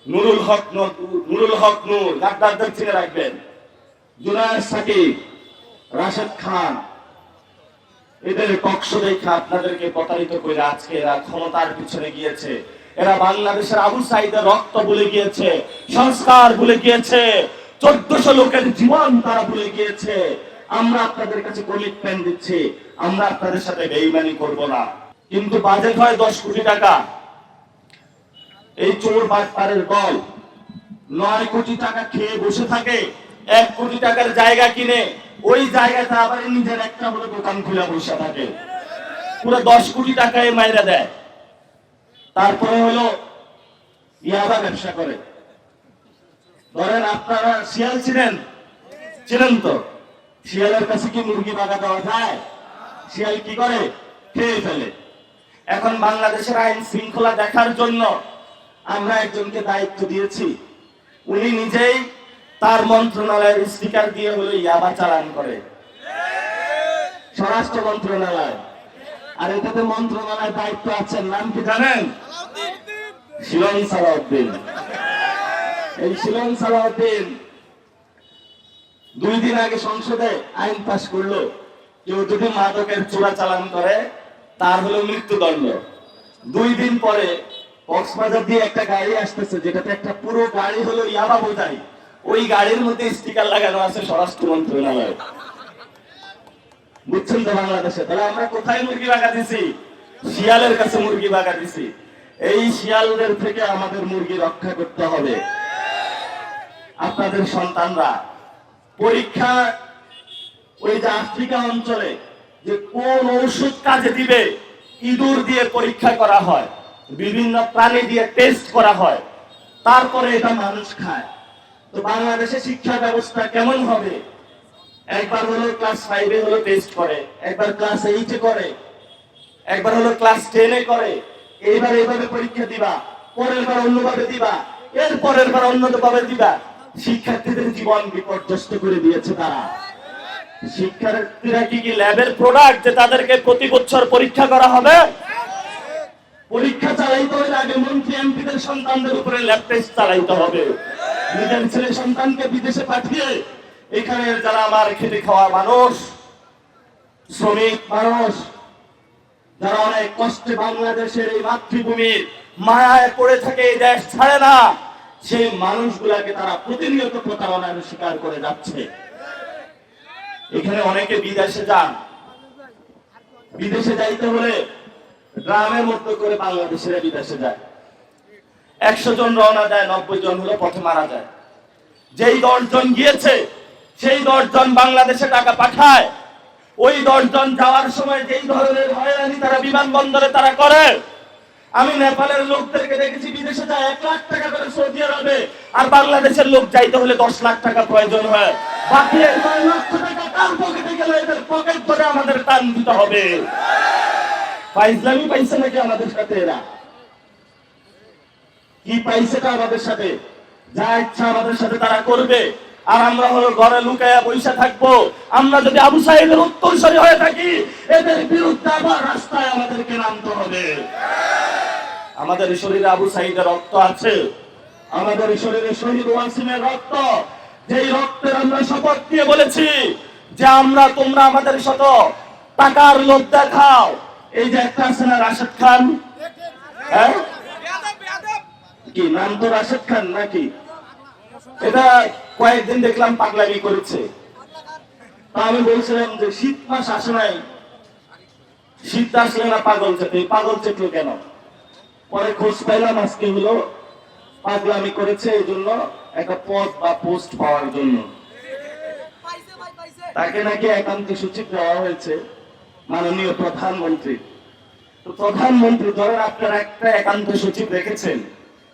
নুরুল হক নূর গাদ্দারদের চিনে রাখবেন, জুনায়েদ সাকিব, রাশেদ খান, এদের কক্ষ দেখে আপনাদেরকে প্রতারিত করে আজকে এরা ক্ষমতার পিছনে গিয়েছে। এরা বাংলাদেশের আবু সাইদের রক্ত ভুলে গিয়েছে, সংস্কার ভুলে গিয়েছে, 1400 লোকের জীবন তারা ভুলে গিয়েছে। আমরা আপনাদের কাছে কমিটমেন্ট দিচ্ছি, আমরা আপনাদের সাথে বেইমানি করব না। কিন্তু বাজেট হয় 10 কোটি টাকা। এই চোর বাটপারের দল 9 কোটি টাকা খেয়ে বসে থাকে, 1 কোটি টাকার জায়গা কিনে ওই জায়গাটা আবার নিজের একটা বড় দোকান খুলে বসে থাকে, পুরো 10 কোটি টাকায় মাইরা দেয়। তারপরে হলো ইয়াবা ব্যবসা করে। ধরেন আপনারা শিয়াল চিনেন তো, শিয়ালের কাছে কি মুরগি বাগা দেওয়া যায়? শিয়াল কি করে? খেয়ে ফেলে। এখন বাংলাদেশের আইন শৃঙ্খলা দেখার জন্য আমরা একজনকে দায়িত্ব দিয়েছি, উনি নিজেই তার মন্ত্রণালয়ের স্টিকার দিয়ে হলো ইয়াবা চালান করে, স্বরাষ্ট্র মন্ত্রণালয়। আর এটাতে মন্ত্রণালয়ের দায়িত্ব আছেন, নাম কি জানেন? শিলং সালাউদ্দিন। এই শিলং সালাউদ্দিন 2 দিন আগে সংসদে আইন পাশ করলো, কেউ যদি মাদকের চোরাচালান করে তার হলো মৃত্যুদণ্ড। 2 দিন পরে কক্সবাজার দিয়ে একটা গাড়ি আসতেছে, যেটাতে একটা পুরো গাড়ি হলো ইয়াবা বোঝাই, ওই গাড়ির মধ্যে স্টিকার লাগানো আছে স্বরাষ্ট্র মন্ত্রণালয়। বুঝছেন তো বাংলাদেশে? তাহলে আমরা কোথায় মুরগি বাগা দিছি? শিয়ালের কাছে মুরগি বাগা দিছি। এই শিয়ালদের থেকে আমাদের মুরগি রক্ষা করতে হবে। আপনাদের সন্তানরা পরীক্ষা ওই যে আফ্রিকা অঞ্চলে যে কোন ঔষধ কাজে দিবে, ইঁদুর দিয়ে পরীক্ষা করা হয়, বিভিন্ন প্রাণী দিয়ে টেস্ট করা হয়, তারপরে এটা মানুষ খায়। তো বাংলাদেশে শিক্ষা ব্যবস্থা কেমন হবে? একবার হলো ক্লাস 5-এ হলো টেস্ট করে, একবার ক্লাস 8-এ করে, একবার হলো ক্লাস 10-এ করে। এইবার এইভাবে পরীক্ষা দিবা, পরের বার অন্যভাবে দিবা, এর পরের বার অন্যভাবে দিবা। শিক্ষার্থীদের জীবন বিপর্যস্ত করে দিয়েছে তারা। শিক্ষার্থীরা কি ল্যাবের প্রোডাক্ট যে তাদেরকে প্রতি বছর পরীক্ষা করা হবে? পরীক্ষা চালাইতে হলে আগে মন্ত্রী এমপিদের সন্তানদের উপরে ল্যাব টেস্ট চালাইতে হবে। নিজের ছেলে সন্তানকে বিদেশে পাঠিয়ে এখানে যারা আমার খেটে খাওয়া মানুষ, শ্রমিক মানুষ, যারা অনেক কষ্টে বাংলাদেশের এই মাতৃভূমির মায়ায় পড়ে থাকে, এই দেশ ছাড়ে না, সেই মানুষগুলাকে তারা প্রতিনিয়ত প্রতারণার শিকার করে যাচ্ছে। এখানে অনেকে বিদেশে যান, বিদেশে যাইতে হলে গ্রামের মধ্যে করে বাংলাদেশের বিদেশে যায়। 100 জন রওনা দেয়, 90 জন হলো পথে মারা যায়। যেই 10 জন গিয়েছে সেই 10 জন বাংলাদেশে টাকা পাঠায়। ওই 10 জন যাওয়ার সময় যেই ধরনের হয়রানি তারা বিমানবন্দরে তারা করে, আমি নেপালের লোকদেরকে দেখেছি বিদেশে যায় 1 লাখ টাকা করে সৌদি আরবে, আর বাংলাদেশের লোক যাইতে হলে 10 লাখ টাকা প্রয়োজন হয়। বাকি 9 লক্ষ টাকা কার পকেটে গেল? এদের পকেট ধরে আমাদের টান দিতে হবে। ফাইজলামি পাইছে নাকি আমাদের সাথে? এরা কি পাইছেটা আমাদের সাথে? যা ইচ্ছা আমাদের সাথে তারা করবে, আর আমরা হলো ঘরে লুকায়া বসে থাকবো। আমরা যদি আবু সাইদের উত্তরসূরি হয়ে থাকি, এদের বিরুদ্ধে আবার রাস্তায় আমাদেরকে নামতে হবে। আমাদের শরীরে আবু সাইদের রক্ত আছে, আমাদের শরীরে শহীদ ওয়াসিমের রক্ত। যেই রক্তের আমরা শপথ দিয়ে বলেছি যে তোমরা আমাদের সাথে টাকার লোভ দেখাও। এই যে একটা আছে না রাশেদ খান, হ্যাঁ কি নাম তো রাশেদ খান নাকি? এটা কয়েকদিন দেখলাম পাগলামি করেছে। তা আমি বলছিলাম যে শীত মাস আসে নাই, শীত আসলে না পাগল চেপে, পাগল চেপলো কেন? পরে খোঁজ পাইলাম আজকে হলো পাগলামি করেছে এই জন্য, একটা পদ বা পোস্ট পাওয়ার জন্য। তাকে নাকি একান্ত সচিব দেওয়া হয়েছে মাননীয় প্রধানমন্ত্রী। তো প্রধানমন্ত্রী ধরেন আপনারা একটা একান্ত সচিব রেখেছেন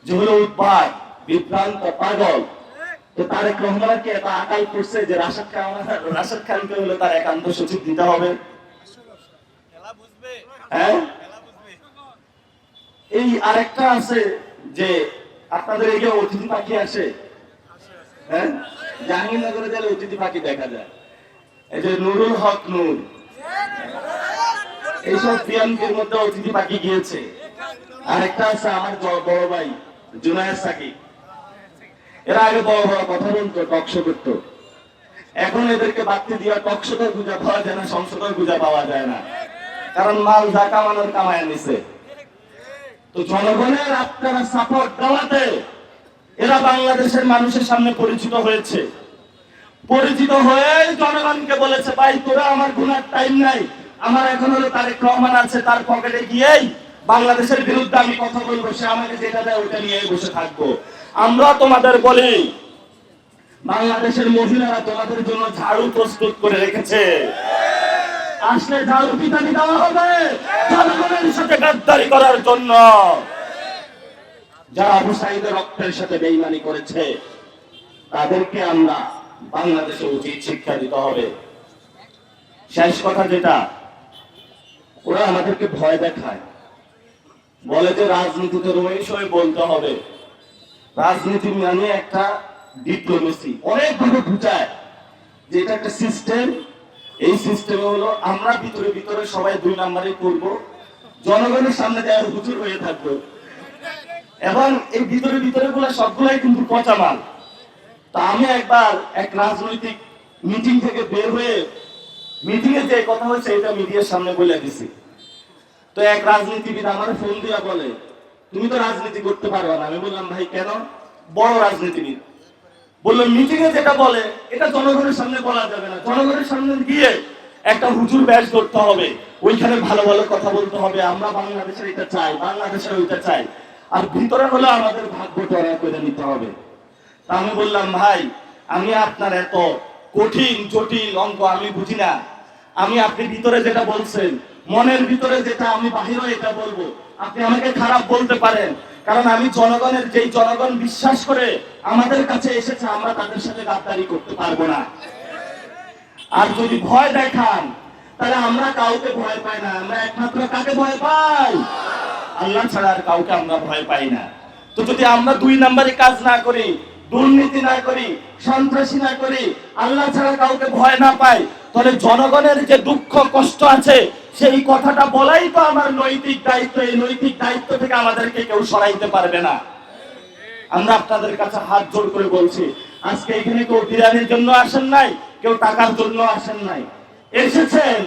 যে হলো উদ্বাগ, বিভ্রান্ত, পাগল। তো তারেক রহমানকে এত আকাল করছে যে রাশেদ খানকে হলো তার একান্ত সচিব দিতে হবে। হ্যাঁ, এই আরেকটা আছে যে আপনাদের এই যে অতিথি পাখি আসে, হ্যাঁ জাহাঙ্গীরনগরে গেলে অতিথি পাখি দেখা যায়। এই যে নুরুল হক নূর, এইসব বিএনপির মধ্যে অতিথি পাখি গিয়েছে। আরেকটা আছে আমার বড় ভাই জুনায়েদ সাকিব, এরা আগে বড় বড় কথা বলতো, টকশো করতো। এখন এদেরকে বাড়তি দিয়া টকশোতে গুজা পাওয়া যায় না, সংসদে গুজা পাওয়া যায় না, কারণ মাল যা কামানোর কামায় নিছে। তো জনগণের আপনারা সাপোর্ট দেওয়াতে এরা বাংলাদেশের মানুষের সামনে পরিচিত হয়েছে। পরিচিত হয়ে জনগণকে বলেছে, ভাই তোরা আমার গুনার টাইম নাই, আমার এখন হলো তারেক রহমান আছে, তার পকেটে গিয়েই বাংলাদেশের বিরুদ্ধে আমি কথা বলবো, সে আমাকে যেটা দেয় ওটা নিয়ে বসে থাকবো। আমরা তোমাদের বলি, বাংলাদেশের মহিলারা তোমাদের জন্য ঝাড়ু প্রস্তুত করে রেখেছে, আসলে ঝাড়ু পিটানি দেওয়া হবে জনগণের সাথে গাদ্দারি করার জন্য। যারা আবু সাঈদের রক্তের সাথে বেঈমানি করেছে তাদেরকে আমরা বাংলাদেশে উচিত শিক্ষা দিতে হবে। শেষ কথা যেটা, ওরা আমাদেরকে ভয় দেখায়, বলে যে রাজনীতিতে রমেশ হয়ে বলতে হবে। রাজনীতি মানে একটা ডিপ্লোমেসি, অনেকভাবে বুঝায় যে এটা একটা সিস্টেম। এই সিস্টেমে হলো আমরা ভিতরে ভিতরে সবাই দুই নাম্বারই করব, জনগণের সামনে দেওয়ার হুজুর হয়ে থাকবো, এবং এই ভিতরে ভিতরে গুলো সবগুলাই কিন্তু পচা মাল। তা আমি একবার এক রাজনৈতিক মিটিং থেকে বের হয়ে, মিটিং এ যে কথা হয়েছে এটা মিডিয়ার সামনে বলে দিছি। তো এক রাজনীতিবিদ আমার ফোন দিয়া বলে, তুমি তো রাজনীতি করতে পারবে না। আমি বললাম, ভাই কেন? বড় রাজনীতিবিদ বললো, মিটিং এ যেটা বলে এটা জনগণের সামনে বলা যাবে না, জনগণের সামনে গিয়ে একটা হুজুর ব্যাচ করতে হবে, ওইখানে ভালো ভালো কথা বলতে হবে, আমরা বাংলাদেশের এটা চাই, বাংলাদেশের ওইটা চাই, আর ভিতরে হলে আমাদের ভাগ্য তৈরি করে নিতে হবে। তা আমি বললাম, ভাই আমি আপনার এত কঠিন জটিল অঙ্ক আমি বুঝি না, আমি আপনি ভিতরে যেটা বলছেন, মনের ভিতরে যেটা, আমি বাহিরে এটা বলবো। আপনি আমাকে খারাপ বলতে পারেন, কারণ আমি জনগণের, যেই জনগণ বিশ্বাস করে আমাদের কাছে এসেছে, আমরা তাদের সাথে গাদ্দারি করতে পারবো না। আর যদি ভয় দেখান, তাহলে আমরা কাউকে ভয় পাই না, আমরা একমাত্র কাকে ভয় পাই? আল্লাহ ছাড়া আর কাউকে আমরা ভয় পাই না। তো যদি আমরা দুই নাম্বারে কাজ না করি, দুর্নীতি না করি, সন্ত্রাসী না করি, আল্লাহ ছাড়া কাউকে ভয় না পাই, তাহলে জনগণের যে দুঃখ কষ্ট আছে সেই কথাটা বলাই তো আমার নৈতিক দায়িত্ব। এই নৈতিক দায়িত্ব থেকে আমাদেরকে কেউ সরাইতে পারবে না। আমরা আপনাদের কাছে হাত জোড় করে বলছি, আজকে এখানে কেউ বিরিয়ানির জন্য আসেন নাই, কেউ টাকার জন্য আসেন নাই, এসেছেন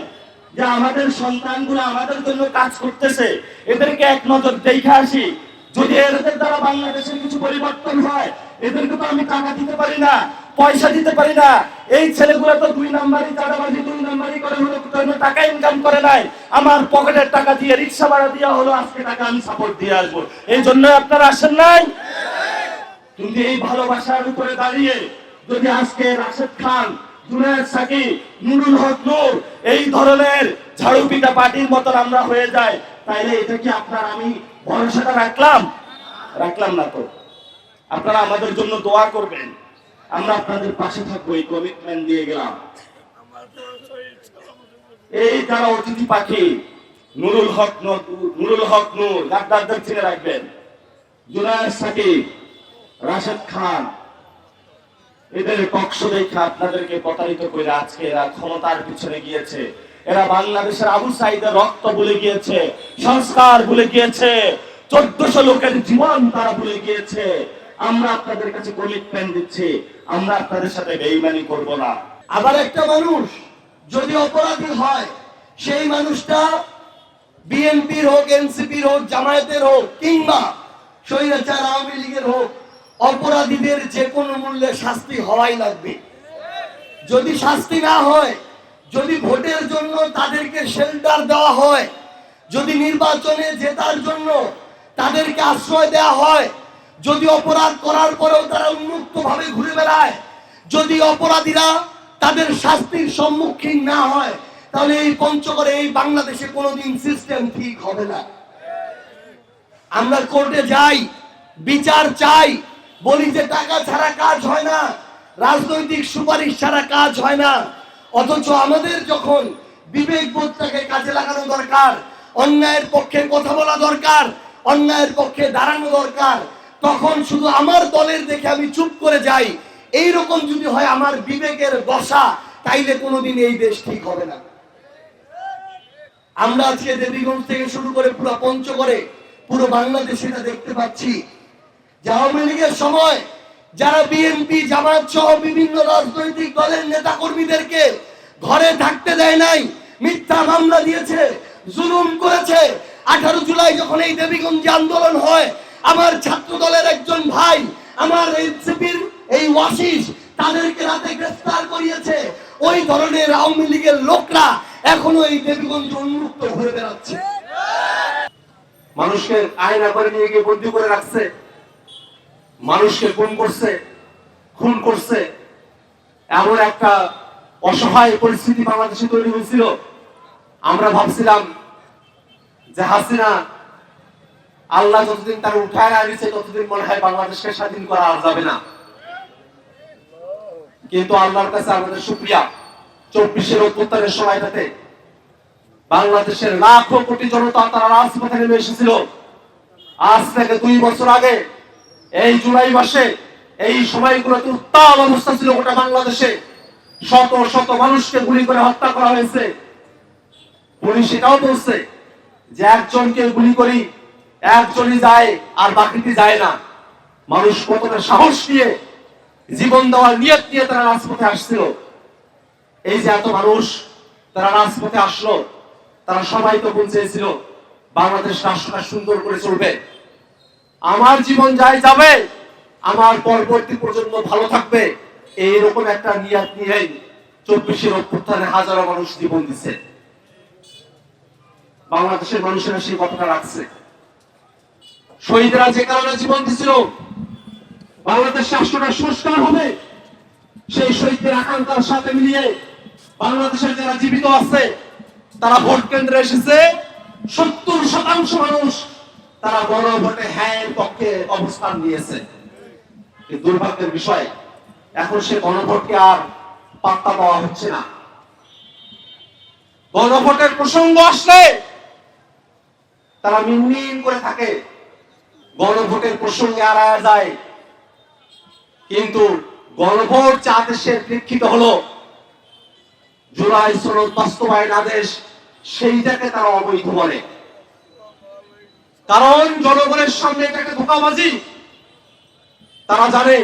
যে আমাদের সন্তানগুলো আমাদের জন্য কাজ করতেছে, এদেরকে এক নজর দেখে আসি। যদি এদের দ্বারা বাংলাদেশের কিছু পরিবর্তন হয়, এদেরকে তো আমি টাকা দিতে পারি না, পয়সা দিতে পারি না। এই ছেলেগুলো তো দুই নাম্বারই চাঁদাবাজি, দুই নাম্বারই করে হলো, টাকা ইনকাম করে নাই, আমার পকেটের টাকা দিয়ে, রিক্সা ভাড়া দিয়ে হলো আজকে টাকা আমি সাপোর্ট দিয়ে আসবো। এই জন্য আপনারা আসেন নাই। কিন্তু এই ভালোবাসার উপরে দাঁড়িয়ে যদি আজকে রাশেদ খান, জুনায়েদ সাকিব, নুরুল হক নূর এই ধরনের ঝাড়ু পিটা পার্টির মতন আমরা হয়ে যাই, তাইলে এটা কি আপনার আমি ভরসাটা রাখলাম না? তো আপনারা আমাদের জন্য দোয়া করবেন, আমরা আপনাদের পাশে থাকবো, এই কমিটমেন্ট দিয়ে গেলাম। এই যারা অতিথি পাখি, নুরুল হক নূর গাদ্দারদের চিনে রাখবেন, জুনায়েদ সাকিব, রাশেদ খান, এদের পক্ষ দেখে আপনাদেরকে প্রতারিত করে আজকে এরা ক্ষমতার পিছনে গিয়েছে। এরা বাংলাদেশের আবু সাঈদের রক্ত ভুলে গিয়েছে, সংস্কার ভুলে গিয়েছে, 1400 লোকের জীবন তারা ভুলে গিয়েছে। আমরা আপনাদের কাছে কমিটমেন্ট দিচ্ছি, আমরা আপনাদের সাথে বেঈমানি করব না। আবার একটা মানুষ যদি অপরাধী হয়, সেই মানুষটা বিএনপির হোক, এনসিপির হোক, জামায়াতের হোক, কিংবা স্বৈরাচার আওয়ামী লীগের হোক, অপরাধীদের যে কোনো মূল্যে শাস্তি হওয়াই লাগবে। যদি শাস্তি না হয়, যদি ভোটের জন্য তাদেরকে শেল্টার দেওয়া হয়, যদি নির্বাচনে জেতার জন্য তাদেরকে আশ্রয় দেওয়া হয়, যদি অপরাধ করার পরেও তারা উন্মুক্তভাবে ঘুরে বেড়ায়, যদি অপরাধীরা তাদের শাস্তির সম্মুখীন না হয়, তাহলে এই পঞ্চগড়ে, এই বাংলাদেশে কোনোদিন সিস্টেম ঠিক হবে না। আমরা কোর্টে যাই, বিচার চাই, বলি যে টাকা ছাড়া কাজ হয় না, রাজনৈতিক সুপারিশ ছাড়া কাজ হয় না। অথচ আমাদের যখন বিবেক বোধটাকে কাজে লাগানো দরকার, অন্যায়ের পক্ষে কথা বলা দরকার, অন্যায়ের পক্ষে দাঁড়ানো দরকার, তখন শুধু আমার দলের দেখে আমি চুপ করে যাই, এইরকম যদি হয় আমার বিবেকের দশা, তাইলে কোনোদিন এই দেশ ঠিক হবে না। আমরা আজকে দেবীগঞ্জ থেকে শুরু করে পুরো পঞ্চগড়ে, পুরো বাংলাদেশে এটা দেখতে পাচ্ছি যে আওয়ামী লীগের সময় যারা বিএনপি জামাত সহ বিভিন্ন রাজনৈতিক দলের নেতা কর্মীদেরকে ঘরে থাকতে দেয় নাই, মিথ্যা মামলা দিয়েছে, জুলুম করেছে। 18 জুলাই যখন এই দেবীগঞ্জে আন্দোলন হয়, আমার ছাত্র দলের একজন ভাই, আমার এনসিপির এই ওয়াসিস, তাদেরকে রাতে গ্রেফতার করিয়েছে। ওই ধরনের আওয়ামী লীগের লোকরা এখনো এই দেবীগঞ্জ উন্মুক্ত ঘুরে বেড়াচ্ছে। মানুষকে আয়না করে নিয়ে গিয়ে বন্দি করে রাখছে, মানুষকে খুন করছে। এমন একটা অসহায় পরিস্থিতি বাংলাদেশে তৈরি হয়েছিল। আমরা ভাবছিলাম যে হাসিনা আল্লাহ যতদিন তার উঠায় আনিছে ততদিন মনে হয় বাংলাদেশকে স্বাধীন করা আর যাবে না। কিন্তু আল্লাহর কাছে আমাদের শুকরিয়া, 24-এর অভ্যুত্থানের সময়টাতে বাংলাদেশের লাখো কোটি জনতা তারা রাজপথে নেমে এসেছিল। আজ থেকে 2 বছর আগে এই জুলাই মাসে এই সময়গুলোতে উত্তাল অবস্থা ছিল গোটা বাংলাদেশে। শত শত মানুষকে গুলি করে হত্যা করা হয়েছে। পুলিশ এটাও বলছে যে একজনকে গুলি করি, একজনই যায় আর বাকিটি যায় না। মানুষ কতটা সাহস নিয়ে, জীবন দেওয়ার নিয়ত নিয়ে তারা রাজপথে আসছিল। এই যে এত মানুষ তারা রাজপথে আসলো, তারা সবাই তো চেয়েছিল বাংলাদেশ রাষ্ট্রটা সুন্দর করে চলবে, আমার জীবন যাই যাবে, আমার পরবর্তী প্রজন্ম ভালো থাকবে, এইরকম একটা নিয়ত নিয়েই 24-এর অভ্যুত্থানে হাজারো মানুষ জীবন দিচ্ছে। বাংলাদেশের মানুষেরা সেই কথাটা রাখছে। শহীদরা যে কারণে জীবন দিছিল, বাংলাদেশ রাষ্ট্রটা সংস্কার হবে, সেই শহীদদের আকাঙ্ক্ষার সাথে মিলিয়ে বাংলাদেশের যারা জীবিত আছে তারা ভোট কেন্দ্রে এসেছে। 70% মানুষ তারা গণভোটে হ্যাঁ এর পক্ষে অবস্থান নিয়েছে। দুর্ভাগ্যের বিষয়, এখন সে গণভোটকে আর পাত্তা দেওয়া হচ্ছে না। গণভোটের প্রসঙ্গ আসলে তারা মিনমিন করে থাকে, গণভোটের প্রসঙ্গে এড়ায় যায়। কিন্তু গণভোট যে আদেশের প্রেক্ষিত হলো, জুলাই সনদ বাস্তবায়ন আদেশ, সেইটাকে তারা অবৈধ বলে। কারণ জনগণের সামনে এটাকে ধোঁকাবাজি। তারা জানে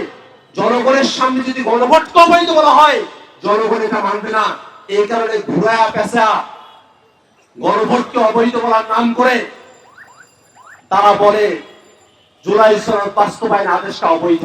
জনগণের সামনে যদি গণভোটকে অবৈধ বলা হয়, জনগণ এটা মানবে না। এই কারণে ঘুরায়া পেঁচা গণভোটকে অবৈধ বলার নাম করে তারা বলে জুলাই সনদ বাস্তবায়ন আদেশটা অবৈধ।